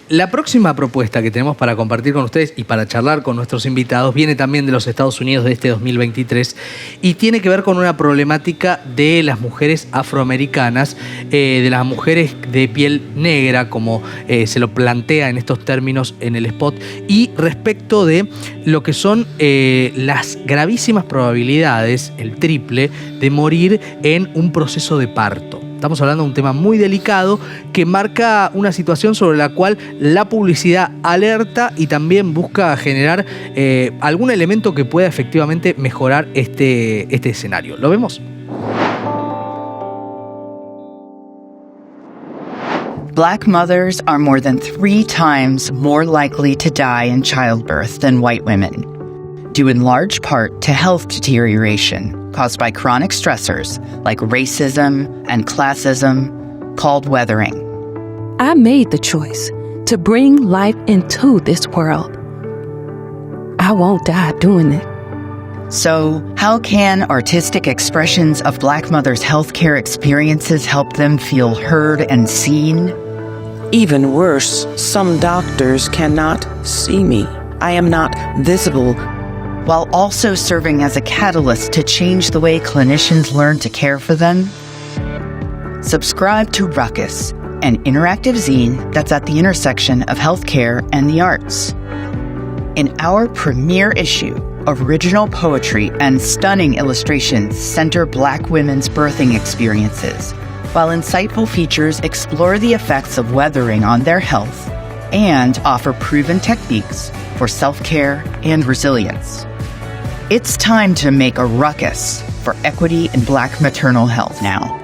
La próxima propuesta que tenemos para compartir con ustedes y para charlar con nuestros invitados viene también de los Estados Unidos de este 2023 y tiene que ver con una problemática de las mujeres afroamericanas, de las mujeres de piel negra, como se lo plantea en estos términos en el spot, y respecto de lo que son las gravísimas probabilidades, el triple, de morir en un proceso de parto. Estamos hablando de un tema muy delicado que marca una situación sobre la cual la publicidad alerta y también busca generar algún elemento que pueda efectivamente mejorar este escenario. ¿Lo vemos? Black mothers are more than 3 times more likely to die in childbirth than white women, due in large part to health deterioration caused by chronic stressors like racism and classism, called weathering. I made the choice to bring life into this world. I won't die doing it. So, how can artistic expressions of Black mothers' healthcare experiences help them feel heard and seen? Even worse, some doctors cannot see me. I am not visible. While also serving as a catalyst to change the way clinicians learn to care for them? Subscribe to Ruckus, an interactive zine that's at the intersection of healthcare and the arts. In our premiere issue, original poetry and stunning illustrations center Black women's birthing experiences, while insightful features explore the effects of weathering on their health and offer proven techniques for self-care and resilience. It's time to make a ruckus for equity in Black maternal health now.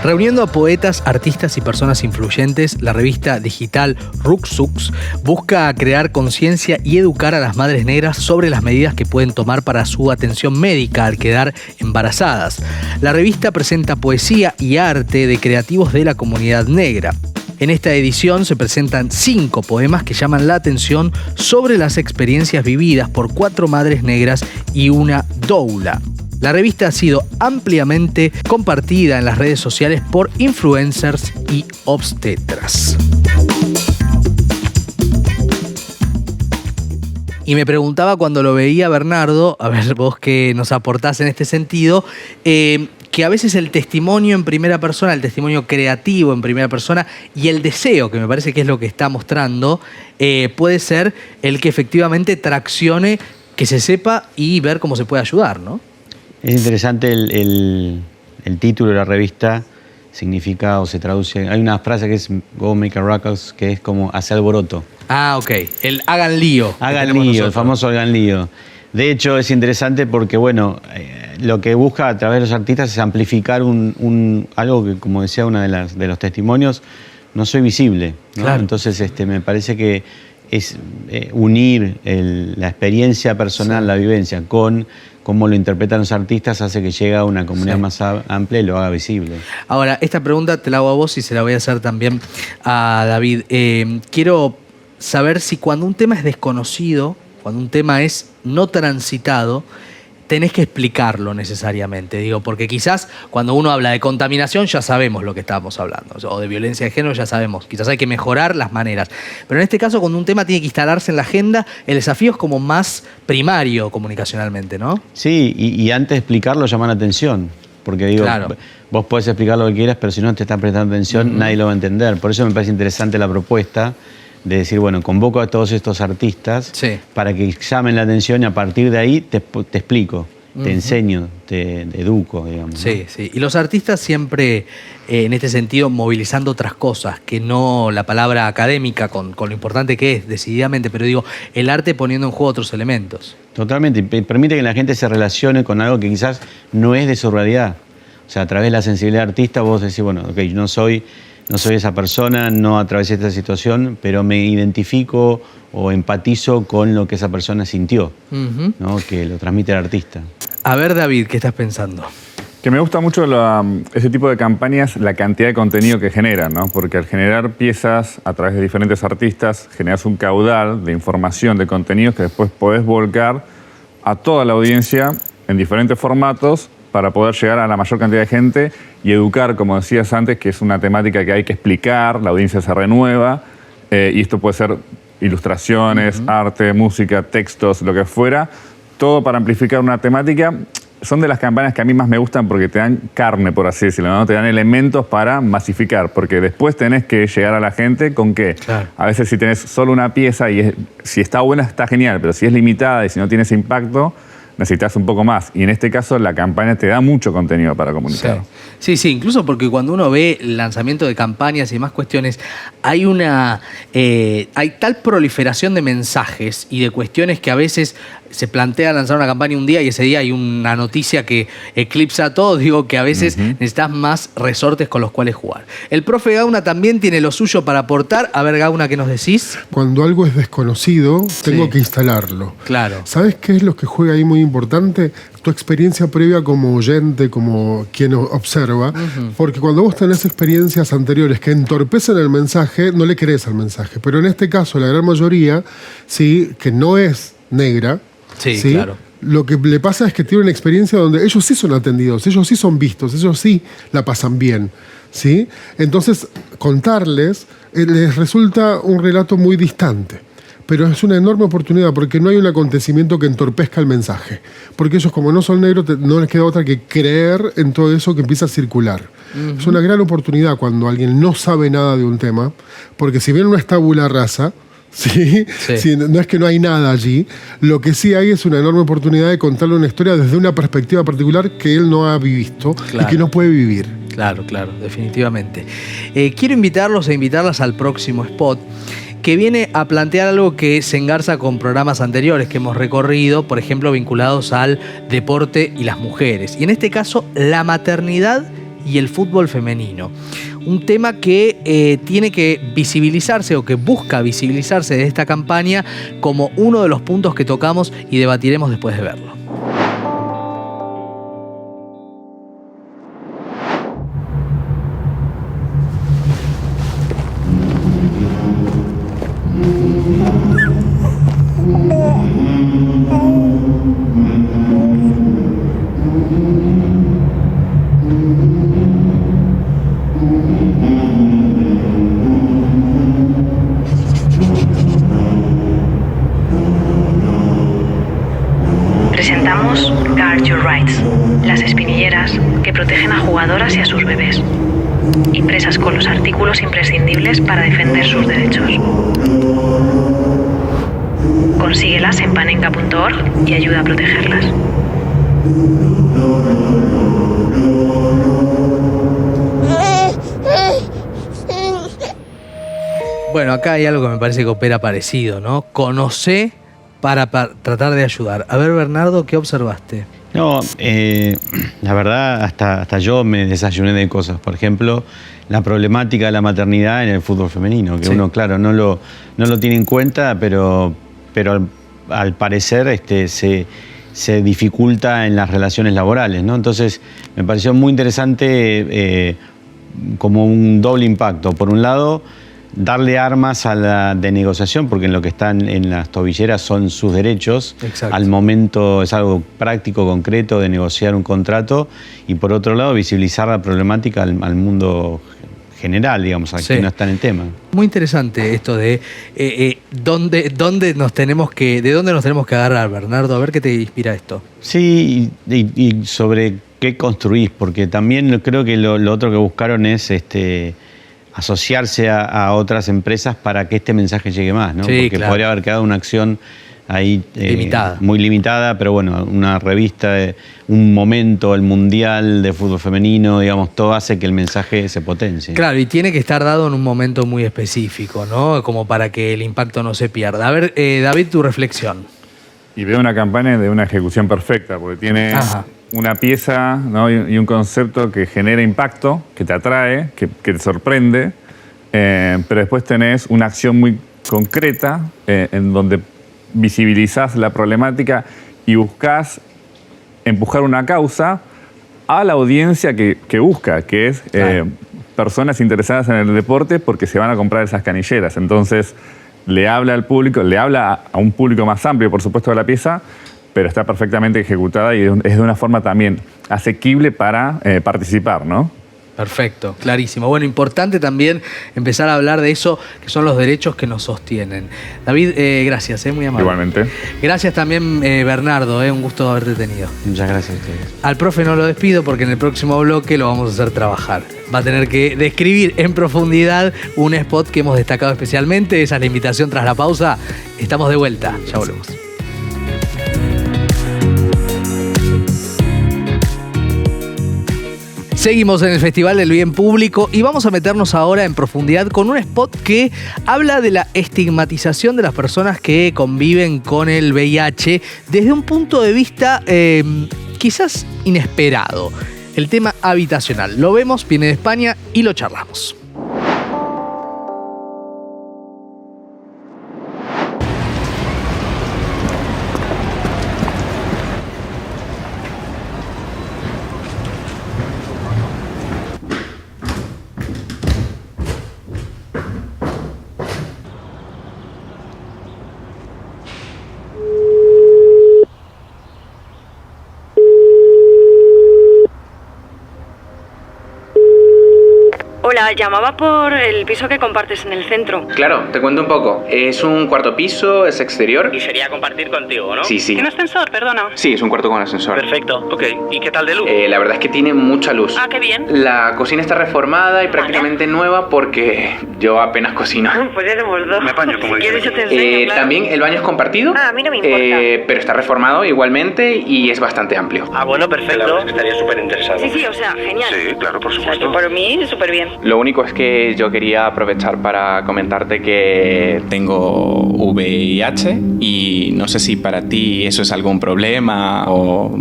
Reuniendo a poetas, artistas y personas influyentes, la revista digital Rucksux busca crear conciencia y educar a las madres negras sobre las medidas que pueden tomar para su atención médica al quedar embarazadas. La revista presenta poesía y arte de creativos de la comunidad negra. En esta edición se presentan 5 poemas que llaman la atención sobre las experiencias vividas por 4 madres negras y una doula. La revista ha sido ampliamente compartida en las redes sociales por influencers y obstetras. Y me preguntaba cuando lo veía Bernardo, a ver vos qué nos aportás en este sentido, que a veces el testimonio en primera persona, el testimonio creativo en primera persona y el deseo, que me parece que es lo que está mostrando, puede ser el que efectivamente traccione, que se sepa y ver cómo se puede ayudar, ¿no? Es interesante el título de la revista, significa o se traduce. Hay una frase que es Go Make a Ruckus, que es como hacer alboroto. Ah, ok. El hagan lío. Hagan lío, el famoso hagan lío. De hecho, es interesante porque, bueno, lo que busca a través de los artistas es amplificar algo que, como decía una de los testimonios, no soy visible, ¿no? Claro. Entonces, me parece que es unir la experiencia personal, sí, la vivencia, con cómo lo interpretan los artistas, hace que llegue a una comunidad, sí, más amplia y lo haga visible. Ahora, esta pregunta te la hago a vos y se la voy a hacer también a David. Quiero saber si cuando un tema es desconocido, cuando un tema es no transitado, tenés que explicarlo necesariamente, digo, porque quizás cuando uno habla de contaminación ya sabemos lo que estamos hablando, o de violencia de género ya sabemos, quizás hay que mejorar las maneras, pero en este caso cuando un tema tiene que instalarse en la agenda, el desafío es como más primario comunicacionalmente, ¿no? Sí, y antes de explicarlo llaman la atención, porque digo, claro, vos podés explicar lo que quieras, pero si no te estás prestando atención, nadie lo va a entender. Por eso me parece interesante la propuesta de decir, bueno, convoco a todos estos artistas, sí, para que llamen la atención y a partir de ahí te explico. te enseño, te educo, digamos. Sí, ¿no? sí. Y los artistas siempre, en este sentido, movilizando otras cosas, que no la palabra académica, con lo importante que es, decididamente, pero digo, el arte poniendo en juego otros elementos. Totalmente. Permite que la gente se relacione con algo que quizás no es de su realidad. O sea, a través de la sensibilidad artista vos decís, bueno, ok, yo no soy esa persona, no atravesé esta situación, pero me identifico o empatizo con lo que esa persona sintió, ¿no? Que lo transmite el artista. A ver, David, ¿qué estás pensando? Que me gusta mucho ese tipo de campañas, la cantidad de contenido que generan, ¿no? Porque al generar piezas a través de diferentes artistas, generas un caudal de información, de contenidos que después podés volcar a toda la audiencia en diferentes formatos para poder llegar a la mayor cantidad de gente y educar, como decías antes, que es una temática que hay que explicar, la audiencia se renueva, y esto puede ser ilustraciones, arte, música, textos, lo que fuera, todo para amplificar una temática. Son de las campañas que a mí más me gustan porque te dan carne, por así decirlo, ¿no? Te dan elementos para masificar, porque después tenés que llegar a la gente con qué. Claro. A veces si tenés solo una pieza y si está buena está genial, pero si es limitada y si no tiene ese impacto, necesitas un poco más. Y en este caso la campaña te da mucho contenido para comunicar. Sí, incluso porque cuando uno ve el lanzamiento de campañas y demás cuestiones, hay tal proliferación de mensajes y de cuestiones que a veces se plantea lanzar una campaña un día y ese día hay una noticia que eclipsa todo. Digo que a veces necesitas más resortes con los cuales jugar. El profe Gauna también tiene lo suyo para aportar. A ver, Gauna, ¿qué nos decís? Cuando algo es desconocido, tengo que instalarlo. Claro. ¿Sabes qué es lo que juega ahí muy importante? Tu experiencia previa como oyente, como quien observa. Porque cuando vos tenés experiencias anteriores que entorpecen el mensaje, no le crees al mensaje. Pero en este caso, la gran mayoría, sí, que no es negra, Sí, ¿sí? claro. Lo que le pasa es que tiene una experiencia donde ellos sí son atendidos, ellos sí son vistos, ellos sí la pasan bien, ¿sí? Entonces, contarles les resulta un relato muy distante. Pero es una enorme oportunidad porque no hay un acontecimiento que entorpezca el mensaje. Porque ellos, como no son negros, no les queda otra que creer en todo eso que empieza a circular. Es una gran oportunidad cuando alguien no sabe nada de un tema, porque si bien no es tabula rasa, ¿sí? No es que no hay nada allí. Lo que sí hay es una enorme oportunidad de contarle una historia desde una perspectiva particular que él no ha visto y que no puede vivir. Claro, definitivamente. Quiero invitarlos e invitarlas al próximo spot, que viene a plantear algo que se engarza con programas anteriores que hemos recorrido, por ejemplo, vinculados al deporte y las mujeres. Y en este caso, la maternidad y el fútbol femenino. Un tema que tiene que visibilizarse o que busca visibilizarse de esta campaña como uno de los puntos que tocamos y debatiremos después de verlo. Presentamos Guard Your Rights, las espinilleras que protegen a jugadoras y a sus bebés, impresas con los artículos imprescindibles para defender sus derechos. Consíguelas en panenka.org y ayuda a protegerlas. Bueno, acá hay algo que me parece que opera parecido, ¿no? Conocé para tratar de ayudar. A ver, Bernardo, ¿qué observaste? No, la verdad, hasta yo me desayuné de cosas. Por ejemplo, la problemática de la maternidad en el fútbol femenino, que uno, claro, no lo tiene en cuenta, pero al parecer se dificulta en las relaciones laborales, ¿no? Entonces, me pareció muy interesante como un doble impacto. Por un lado, darle armas a la de negociación, porque en lo que están en las tobilleras son sus derechos. Exacto. Al momento es algo práctico, concreto, de negociar un contrato. Y por otro lado, visibilizar la problemática al mundo general, digamos, a que no está en el tema. Muy interesante esto de de dónde nos tenemos que agarrar, Bernardo. A ver qué te inspira esto. Sí, y sobre qué construís, porque también creo que lo otro que buscaron es asociarse a otras empresas para que este mensaje llegue más, ¿no? Sí, porque podría haber quedado una acción ahí limitada. Muy limitada, pero bueno, una revista, un momento, el Mundial de Fútbol Femenino, digamos, todo hace que el mensaje se potencie. Claro, y tiene que estar dado en un momento muy específico, ¿no? Como para que el impacto no se pierda. A ver, David, tu reflexión. Y veo una campaña de una ejecución perfecta, porque tiene una pieza, ¿no? y un concepto que genera impacto, que te atrae, que te sorprende, pero después tenés una acción muy concreta en donde visibilizás la problemática y buscás empujar una causa a la audiencia que busca, que es personas interesadas en el deporte porque se van a comprar esas canilleras. Entonces, le habla al público, le habla a un público más amplio, por supuesto, de la pieza, pero está perfectamente ejecutada y es de una forma también asequible para participar, ¿no? Perfecto, clarísimo. Bueno, importante también empezar a hablar de eso, que son los derechos que nos sostienen. David, gracias, muy amable. Igualmente. Gracias también, Bernardo, un gusto haberte tenido. Muchas gracias a ustedes. Al profe no lo despido porque en el próximo bloque lo vamos a hacer trabajar. Va a tener que describir en profundidad un spot que hemos destacado especialmente. Esa es la invitación tras la pausa. Estamos de vuelta, ya volvemos. Seguimos en el Festival del Bien Público y vamos a meternos ahora en profundidad con un spot que habla de la estigmatización de las personas que conviven con el VIH desde un punto de vista quizás inesperado. El tema habitacional. Lo vemos, viene de España y lo charlamos. Hola, llamaba por el piso que compartes en el centro. Claro, te cuento un poco. Es un cuarto piso, es exterior. Y sería compartir contigo, ¿no? Sí, sí. ¿Tiene ascensor, perdona? Sí, es un cuarto con ascensor. Perfecto, ok. ¿Y qué tal de luz? La verdad es que tiene mucha luz. Ah, qué bien. La cocina está reformada y prácticamente nueva porque yo apenas cocino. Pues ya somos dos. Me apaño, como si quieres yo te enseño, claro. También el baño es compartido. Ah, a mí no me importa. Pero está reformado igualmente y es bastante amplio. Ah, bueno, perfecto. La verdad es que estaría súper interesado. Sí, o sea, genial. Sí, claro, por supuesto. O sea, que por mí, súper bien. Lo único es que yo quería aprovechar para comentarte que tengo VIH y no sé si para ti eso es algún problema o...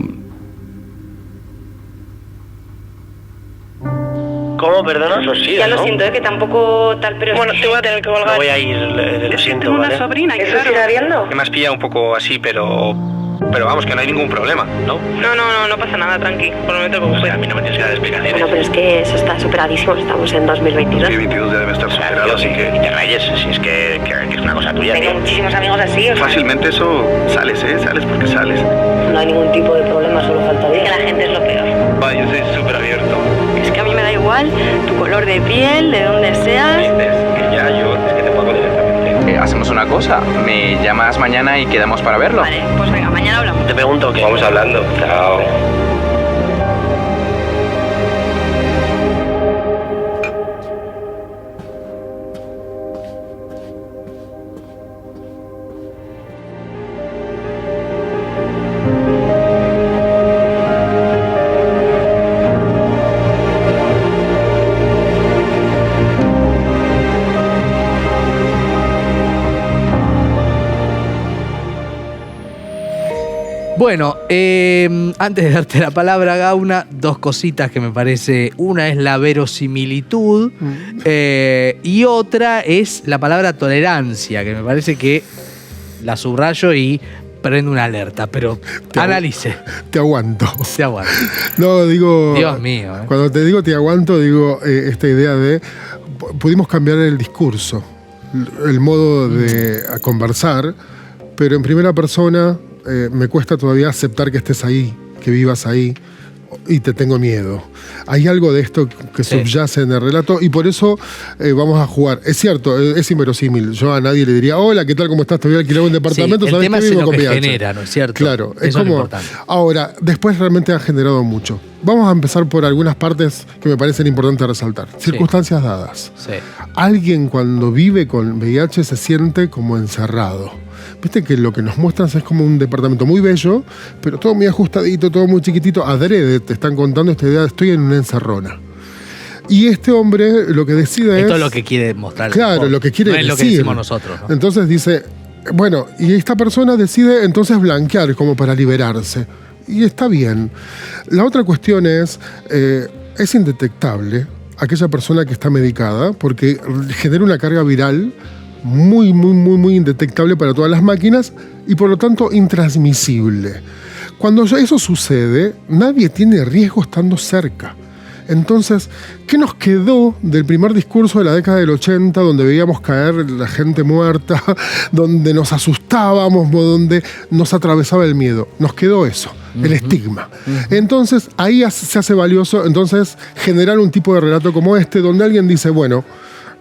¿Cómo? Perdona. Eso sí, ya lo siento, que tampoco tal, pero... Bueno, te voy a tener que colgar. No voy a ir, lo siento, tengo ¿vale? una sobrina, ¿Eso claro. sigue viendo? Me has pillado un poco así, pero vamos, que no hay ningún problema, ¿no? No pasa nada, tranqui. Por no te preocupes. O sea, a mí no me tienes que dar explicaciones. Bueno, pero es que eso está superadísimo, estamos en 2022. 2022 ya debe estar superado, así que... Y te rayes, si es que es una cosa tuya. Tengo muchísimos amigos así, o sea... Fácilmente eso sales, sales porque sales. No hay ningún tipo de problema, solo faltaría. Que la gente es lo peor. Va, yo soy súper abierto. Es que a mí me da igual tu color de piel, de dónde seas. Dices que ya yo, es que te pago directamente. Hacemos una cosa, me llamas mañana y quedamos para verlo. Vale, pues venga, mañana hablamos. Te pregunto qué. Vamos hablando. Chao. Bueno, antes de darte la palabra, Gauna, dos cositas que me parece. Una es la verosimilitud y otra es la palabra tolerancia, que me parece que la subrayo y prendo una alerta, pero analice. Te aguanto. Te aguanto. No, digo... Dios mío. Cuando te digo te aguanto, digo esta idea de... Pudimos cambiar el discurso, el modo de conversar, pero en primera persona... me cuesta todavía aceptar que estés ahí, que vivas ahí y te tengo miedo. Hay algo de esto que subyace en el relato y por eso vamos a jugar. Es cierto, es inverosímil. Yo a nadie le diría, hola, ¿qué tal? ¿Cómo estás? Te voy a alquilar un departamento. Sí, el tema es lo que genera, ¿no es cierto? Claro, eso es como... lo importante. Ahora, después realmente ha generado mucho. Vamos a empezar por algunas partes que me parecen importantes resaltar. Circunstancias dadas. Sí. Alguien cuando vive con VIH se siente como encerrado. Viste que lo que nos muestran es como un departamento muy bello, pero todo muy ajustadito, todo muy chiquitito. Adrede te están contando esta idea de estoy en una encerrona. Y este hombre lo que decide Esto es lo que quiere mostrar. Claro, lo que quiere decir. No es lo que decimos nosotros, ¿no? Entonces dice, bueno, y esta persona decide entonces blanquear como para liberarse. Y está bien. La otra cuestión es indetectable aquella persona que está medicada porque genera una carga viral muy indetectable para todas las máquinas y por lo tanto intransmisible. Cuando eso sucede, nadie tiene riesgo estando cerca. Entonces, ¿qué nos quedó del primer discurso de la década del 80, donde veíamos caer la gente muerta, donde nos asustábamos, donde nos atravesaba el miedo? Nos quedó eso, el estigma. Entonces, ahí se hace valioso entonces generar un tipo de relato como este, donde alguien dice, bueno,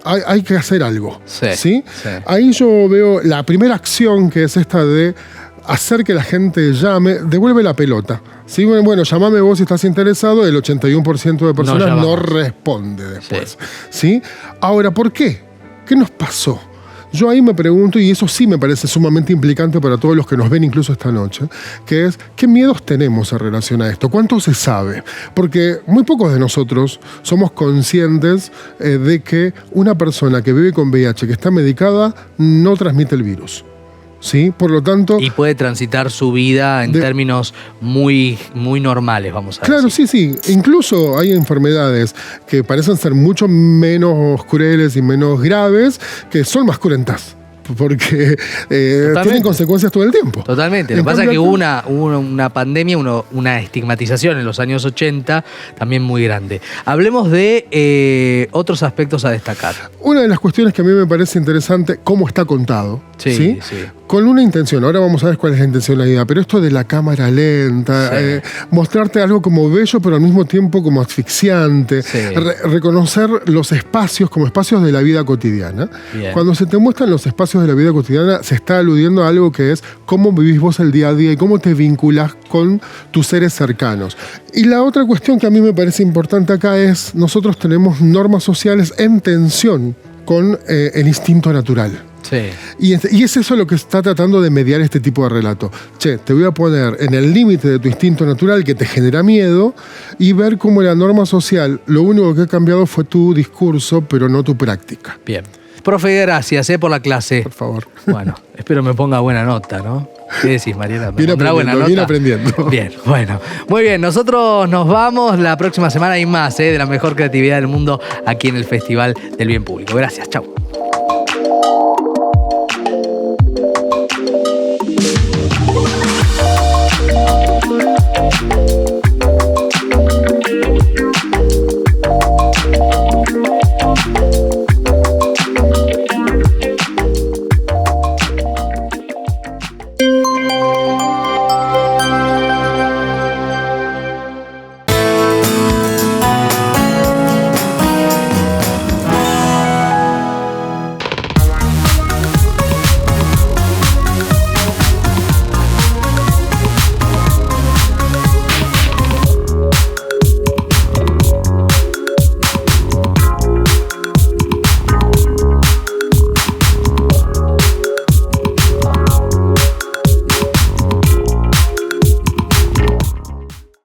hay que hacer algo. ¿Sí? Ahí yo veo la primera acción, que es esta de hacer que la gente llame, devuelve la pelota. ¿Sí? Bueno, llamame vos si estás interesado, el 81% de personas no responde después. ¿Sí? Ahora, ¿por qué? ¿Qué nos pasó? Yo ahí me pregunto, y eso sí me parece sumamente implicante para todos los que nos ven incluso esta noche, que es, ¿qué miedos tenemos en relación a esto? ¿Cuánto se sabe? Porque muy pocos de nosotros somos conscientes de que una persona que vive con VIH, que está medicada, no transmite el virus. ¿Sí? Por lo tanto... Y puede transitar su vida en términos muy normales, vamos a decir. Claro, sí. Incluso hay enfermedades que parecen ser mucho menos crueles y menos graves, que son más cruentas. Porque tienen consecuencias todo el tiempo. Totalmente. Lo que pasa es que hubo una pandemia, una estigmatización en los años 80 también muy grande. Hablemos de otros aspectos a destacar. Una de las cuestiones que a mí me parece interesante, cómo está contado. Sí. Con una intención. Ahora vamos a ver cuál es la intencionalidad. Pero esto de la cámara lenta, mostrarte algo como bello, pero al mismo tiempo como asfixiante. Reconocer los espacios como espacios de la vida cotidiana. Bien. Cuando se te muestran los espacios de la vida cotidiana, se está aludiendo a algo que es cómo vivís vos el día a día y cómo te vinculás con tus seres cercanos. Y la otra cuestión que a mí me parece importante acá es, nosotros tenemos normas sociales en tensión con el instinto natural. Y es eso lo que está tratando de mediar este tipo de relato. Te voy a poner en el límite de tu instinto natural que te genera miedo y ver cómo la norma social, lo único que ha cambiado fue tu discurso, pero no tu práctica. Bien. Profe, gracias por la clase. Por favor. Bueno, espero me ponga buena nota, ¿no? ¿Qué decís, Mariela? Bien aprendiendo. Bien, bueno. Muy bien, nosotros nos vamos. La próxima semana hay más de la mejor creatividad del mundo aquí en el Festival del Bien Público. Gracias, chau.